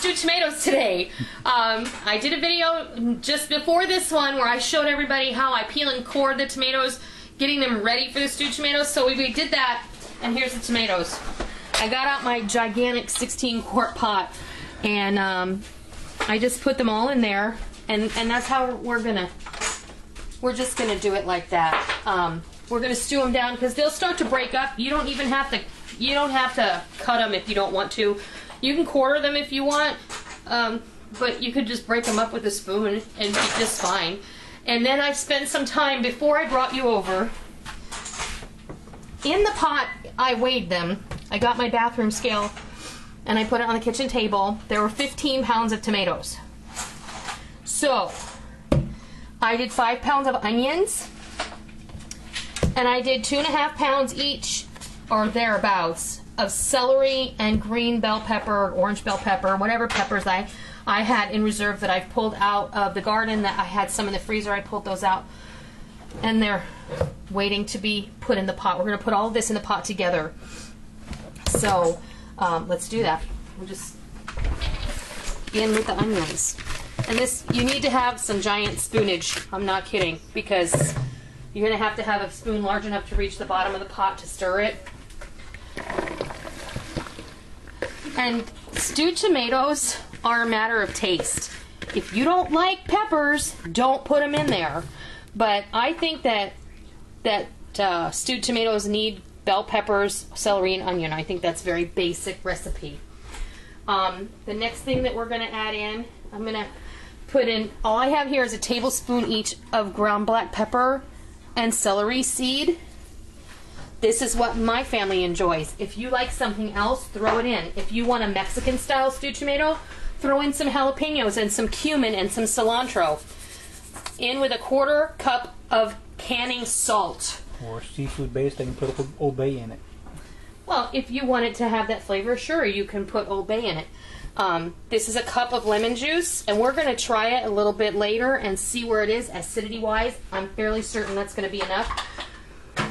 stewed tomatoes today. I did a video just before this one where I showed everybody how I peel and core the tomatoes, getting them ready for the stewed tomatoes. So we did that, and here's the tomatoes. I got out my gigantic 16-quart pot, and I just put them all in there, and that's how we're just gonna do it like that. We're gonna stew them down because they'll start to break up. You don't even have to. You don't have to cut them if you don't want to. You can quarter them if you want, but you could just break them up with a spoon and be just fine. And then I spent some time before I brought you over. In the pot, I weighed them. I got my bathroom scale and I put it on the kitchen table. There were 15 pounds of tomatoes. So I did 5 pounds of onions, and I did 2.5 pounds each, or thereabouts, of celery and green bell pepper, orange bell pepper, whatever peppers I had in reserve that I've pulled out of the garden. That I had some in the freezer. I pulled those out, and they're waiting to be put in the pot. We're going to put all of this in the pot together. So let's do that. We'll just begin with the onions. And this, you need to have some giant spoonage. I'm not kidding, because you're going to have a spoon large enough to reach the bottom of the pot to stir it. And stewed tomatoes are a matter of taste. If you don't like peppers, don't put them in there. But I think that stewed tomatoes need bell peppers, celery, and onion. I think that's a very basic recipe. The next thing that we're going to add in, I'm going to put in, all I have here is a tablespoon each of ground black pepper and celery seed. This is what my family enjoys. If you like something else, throw it in. If you want a Mexican style stewed tomato, throw in some jalapenos and some cumin and some cilantro. In with a 1/4 cup of canning salt. Or seafood based, I can put Old Bay in it. Well, if you want it to have that flavor, sure, you can put Old Bay in it. This is a cup of lemon juice, and we're going to try it a little bit later and see where it is acidity-wise. I'm fairly certain that's going to be enough.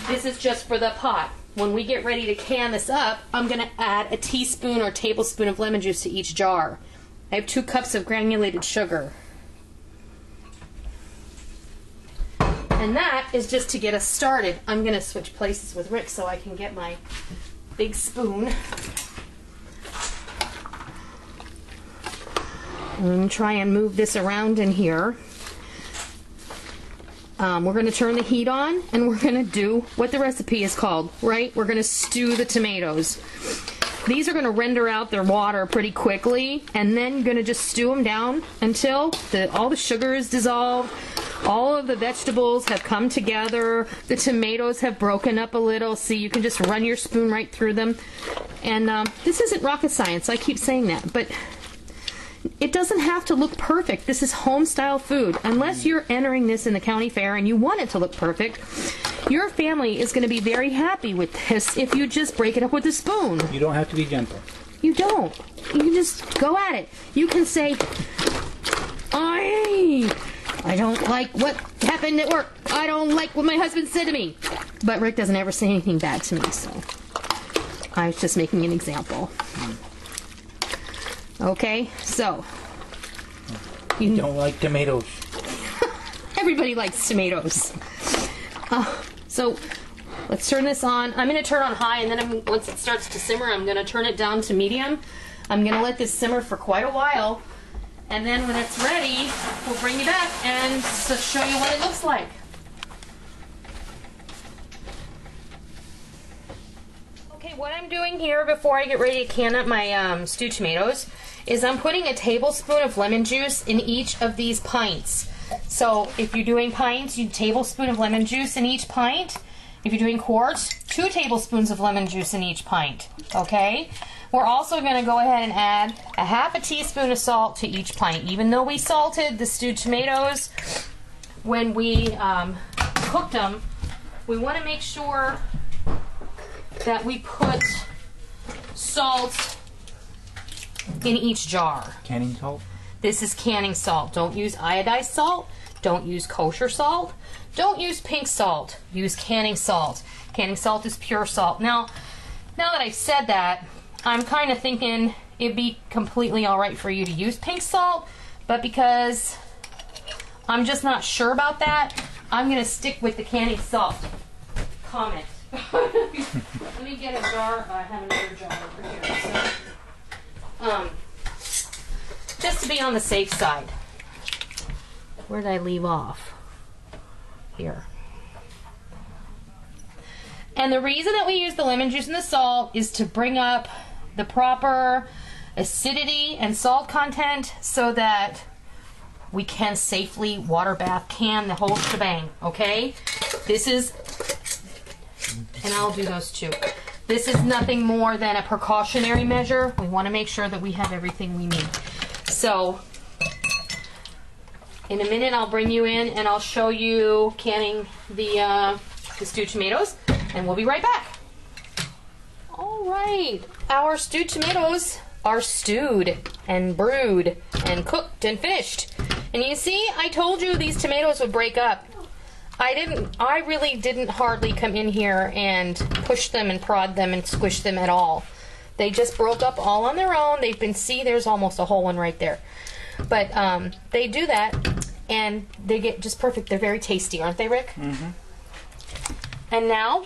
This is just for the pot. When we get ready to can this up, I'm going to add a teaspoon or tablespoon of lemon juice to each jar. I have 2 cups of granulated sugar. And that is just to get us started. I'm going to switch places with Rick so I can get my big spoon. And try and move this around in here. We're going to turn the heat on, and we're going to do what the recipe is called, right? We're going to stew the tomatoes. These are going to render out their water pretty quickly, and then you're going to just stew them down until all the sugar is dissolved, all of the vegetables have come together, the tomatoes have broken up a little. See, you can just run your spoon right through them. And this isn't rocket science, I keep saying that, but it doesn't have to look perfect. This is home-style food. Unless you're entering this in the county fair and you want it to look perfect, your family is going to be very happy with this if you just break it up with a spoon. You don't have to be gentle. You don't. You can just go at it. You can say, I don't like what happened at work. I don't like what my husband said to me. But Rick doesn't ever say anything bad to me, so I was just making an example. Okay, so you don't like tomatoes. Everybody likes tomatoes. So let's turn this on. I'm going to turn on high, and then once it starts to simmer, I'm going to turn it down to medium. I'm going to let this simmer for quite a while, and then when it's ready, we'll bring you back and show you what it looks like. Okay, what I'm doing here before I get ready to can up my stewed tomatoes is I'm putting a tablespoon of lemon juice in each of these pints. So if you're doing pints, you tablespoon of lemon juice in each pint. If you're doing quarts, 2 tablespoons of lemon juice in each pint. Okay? We're also going to go ahead and add a 1/2 teaspoon of salt to each pint. Even though we salted the stewed tomatoes when we cooked them, we want to make sure that we put salt in each jar. Canning salt? This is canning salt. Don't use iodized salt. Don't use kosher salt. Don't use pink salt. Use canning salt. Canning salt is pure salt. Now that I've said that, I'm kind of thinking it'd be completely all right for you to use pink salt, but because I'm just not sure about that, I'm going to stick with the canning salt comment. Let me get a jar. I have another jar over here. So, just to be on the safe side. Where did I leave off? Here. And the reason that we use the lemon juice and the salt is to bring up the proper acidity and salt content so that we can safely water bath can the whole shebang, okay? This is, and I'll do those too. This is nothing more than a precautionary measure. We want to make sure that we have everything we need. So, in a minute I'll bring you in and I'll show you canning the stewed tomatoes, and we'll be right back. All right, our stewed tomatoes are stewed and brewed and cooked and finished. And you see, I told you these tomatoes would break up. I really didn't hardly come in here and push them and prod them and squish them at all. They just broke up all on their own. They've been, see, there's almost a whole one right there. But they do that and they get just perfect. They're very tasty, aren't they, Rick? Mm-hmm. And now,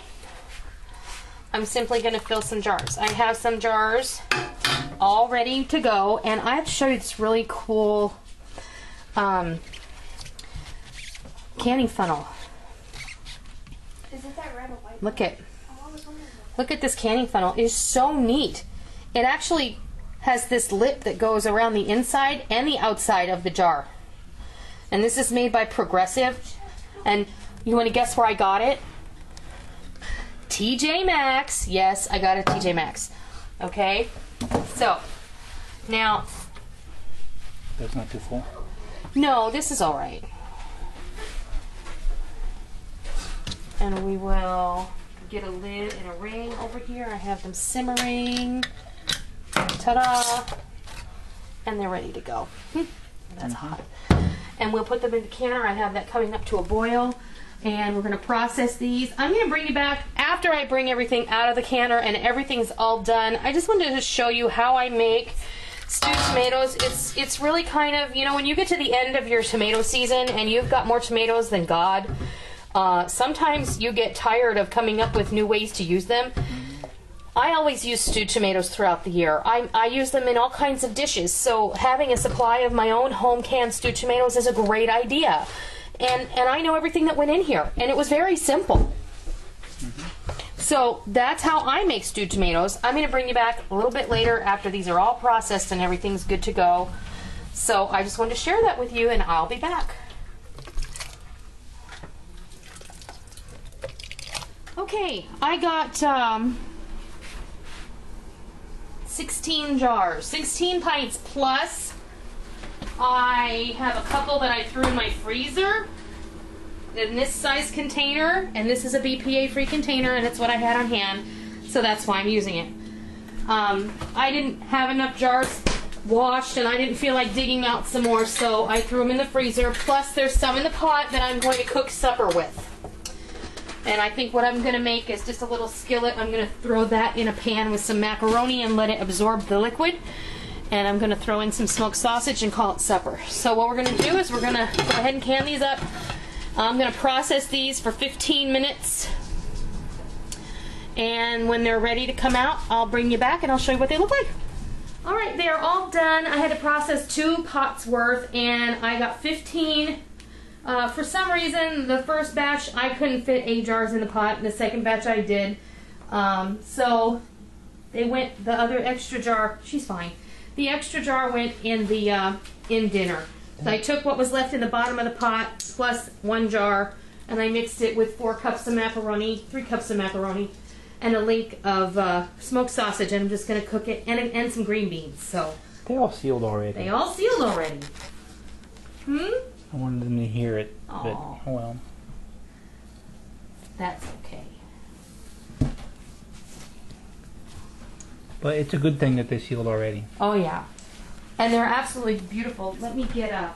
I'm simply going to fill some jars. I have some jars all ready to go, and I have to show you this really cool canning funnel. Is it that red or white? Look at this canning funnel. It is so neat. It actually has this lip that goes around the inside and the outside of the jar. And this is made by Progressive. And you want to guess where I got it? TJ Maxx. Yes, I got it at TJ Maxx. Okay? So, now... That's not too full? No, this is all right. And we will get a lid and a ring over here. I have them simmering. Ta-da! And they're ready to go. That's hot. And we'll put them in the canner. I have that coming up to a boil. And we're going to process these. I'm going to bring you back after I bring everything out of the canner and everything's all done. I just wanted to show you how I make stewed tomatoes. It's really kind of, you know, when you get to the end of your tomato season and you've got more tomatoes than God, sometimes you get tired of coming up with new ways to use them. I always use stewed tomatoes throughout the year. I use them in all kinds of dishes, so having a supply of my own home canned stewed tomatoes is a great idea. And I know everything that went in here, and it was very simple. So that's how I make stewed tomatoes. I'm going to bring you back a little bit later after these are all processed and everything's good to go. So I just wanted to share that with you, and I'll be back. Okay, I got 16 jars, 16 pints plus. I have a couple that I threw in my freezer in this size container, and this is a BPA free container, and it's what I had on hand, so that's why I'm using it. I didn't have enough jars washed, and I didn't feel like digging out some more, so I threw them in the freezer. Plus there's some in the pot that I'm going to cook supper with. And I think what I'm going to make is just a little skillet. I'm going to throw that in a pan with some macaroni and let it absorb the liquid. And I'm going to throw in some smoked sausage and call it supper. So what we're going to do is we're going to go ahead and can these up. I'm going to process these for 15 minutes. And when they're ready to come out, I'll bring you back and I'll show you what they look like. All right, they are all done. I had to process 2 pots worth, and I got 15. For some reason, the first batch I couldn't fit 8 jars in the pot, and the second batch I did. So they went, the other extra jar, she's fine. The extra jar went in the in dinner. So I took what was left in the bottom of the pot plus 1 jar, and I mixed it with 4 cups of macaroni, 3 cups of macaroni, and a link of smoked sausage, and I'm just going to cook it, and some green beans. So They all sealed already. they all sealed already. I wanted them to hear it, but Aw. oh well. That's okay. But it's a good thing that they sealed already. Oh yeah, and they're absolutely beautiful. Let me get a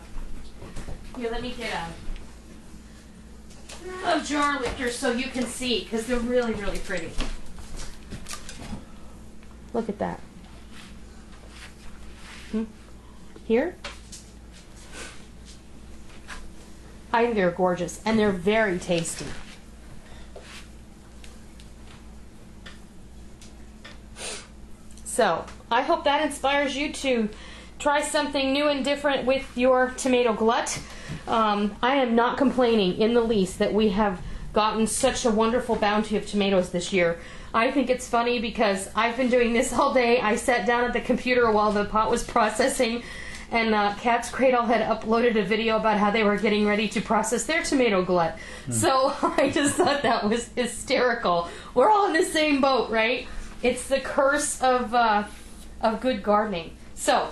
jar lifter so you can see, because they're really, really pretty. Look at that. Here. I think they're gorgeous, and they're very tasty. So, I hope that inspires you to try something new and different with your tomato glut. I am not complaining in the least that we have gotten such a wonderful bounty of tomatoes this year. I think it's funny because I've been doing this all day. I sat down at the computer while the pot was processing, and Cat's Cradle had uploaded a video about how they were getting ready to process their tomato glut. So I just thought that was hysterical. We're all in the same boat, right? It's the curse of good gardening. So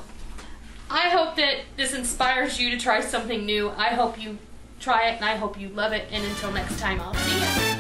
I hope that this inspires you to try something new. I hope you try it, and I hope you love it. And until next time, I'll see you.